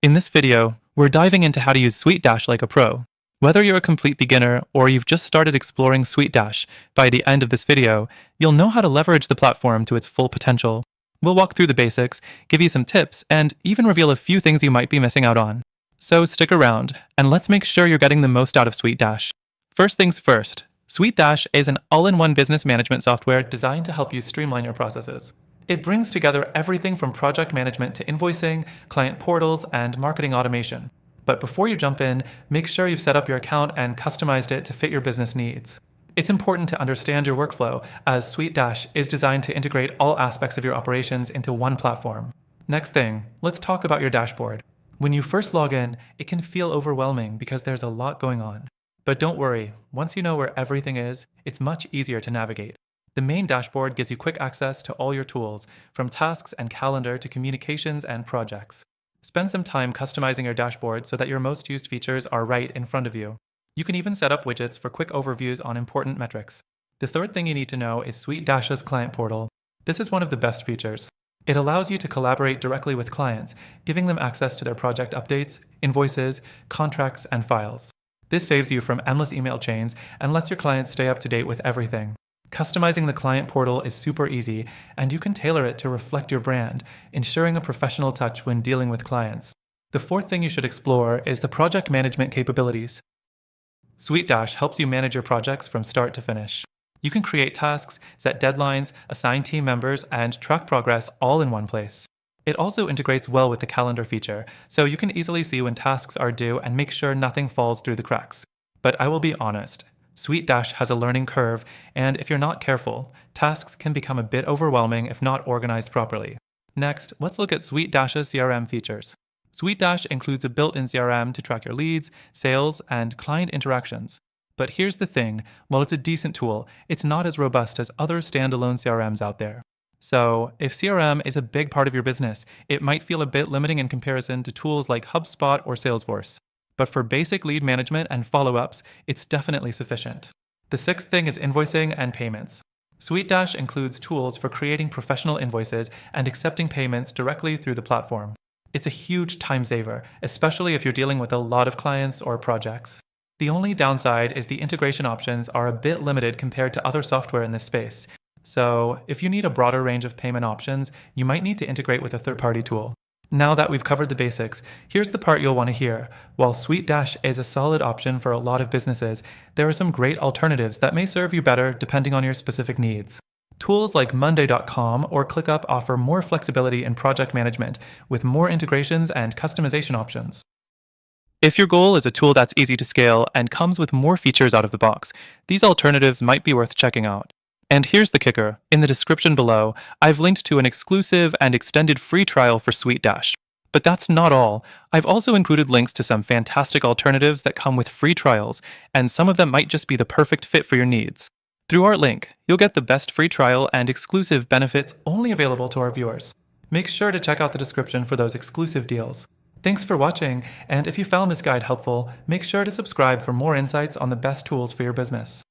In this video, we're diving into how to use SuiteDash like a pro. Whether you're a complete beginner or you've just started exploring SuiteDash, by the end of this video, you'll know how to leverage the platform to its full potential. We'll walk through the basics, give you some tips, and even reveal a few things you might be missing out on. So stick around, and let's make sure you're getting the most out of SuiteDash. First things first, SuiteDash is an all-in-one business management software designed to help you streamline your processes. It brings together everything from project management to invoicing, client portals, and marketing automation. But before you jump in, make sure you've set up your account and customized it to fit your business needs. It's important to understand your workflow, as SuiteDash is designed to integrate all aspects of your operations into one platform. Next thing, let's talk about your dashboard. When you first log in, it can feel overwhelming because there's a lot going on. But don't worry, once you know where everything is, it's much easier to navigate. The main dashboard gives you quick access to all your tools, from tasks and calendar to communications and projects. Spend some time customizing your dashboard so that your most used features are right in front of you. You can even set up widgets for quick overviews on important metrics. The third thing you need to know is SuiteDash's client portal. This is one of the best features. It allows you to collaborate directly with clients, giving them access to their project updates, invoices, contracts, and files. This saves you from endless email chains and lets your clients stay up to date with everything. Customizing the client portal is super easy, and you can tailor it to reflect your brand, ensuring a professional touch when dealing with clients. The fourth thing you should explore is the project management capabilities. SuiteDash helps you manage your projects from start to finish. You can create tasks, set deadlines, assign team members, and track progress all in one place. It also integrates well with the calendar feature, so you can easily see when tasks are due and make sure nothing falls through the cracks. But I will be honest, SuiteDash has a learning curve, and if you're not careful, tasks can become a bit overwhelming if not organized properly. Next, let's look at SuiteDash's CRM features. SuiteDash includes a built-in CRM to track your leads, sales, and client interactions. But here's the thing, while it's a decent tool, it's not as robust as other standalone CRMs out there. So, if CRM is a big part of your business, it might feel a bit limiting in comparison to tools like HubSpot or Salesforce. But for basic lead management and follow-ups, it's definitely sufficient. The sixth thing is invoicing and payments. SuiteDash includes tools for creating professional invoices and accepting payments directly through the platform. It's a huge time saver, especially if you're dealing with a lot of clients or projects. The only downside is the integration options are a bit limited compared to other software in this space. So, if you need a broader range of payment options, you might need to integrate with a third-party tool. Now that we've covered the basics, here's the part you'll want to hear. While SuiteDash is a solid option for a lot of businesses, there are some great alternatives that may serve you better depending on your specific needs. Tools like Monday.com or ClickUp offer more flexibility in project management, with more integrations and customization options. If your goal is a tool that's easy to scale and comes with more features out of the box, these alternatives might be worth checking out. And here's the kicker. In the description below, I've linked to an exclusive and extended free trial for SuiteDash. But that's not all. I've also included links to some fantastic alternatives that come with free trials, and some of them might just be the perfect fit for your needs. Through our link, you'll get the best free trial and exclusive benefits only available to our viewers. Make sure to check out the description for those exclusive deals. Thanks for watching, and if you found this guide helpful, make sure to subscribe for more insights on the best tools for your business.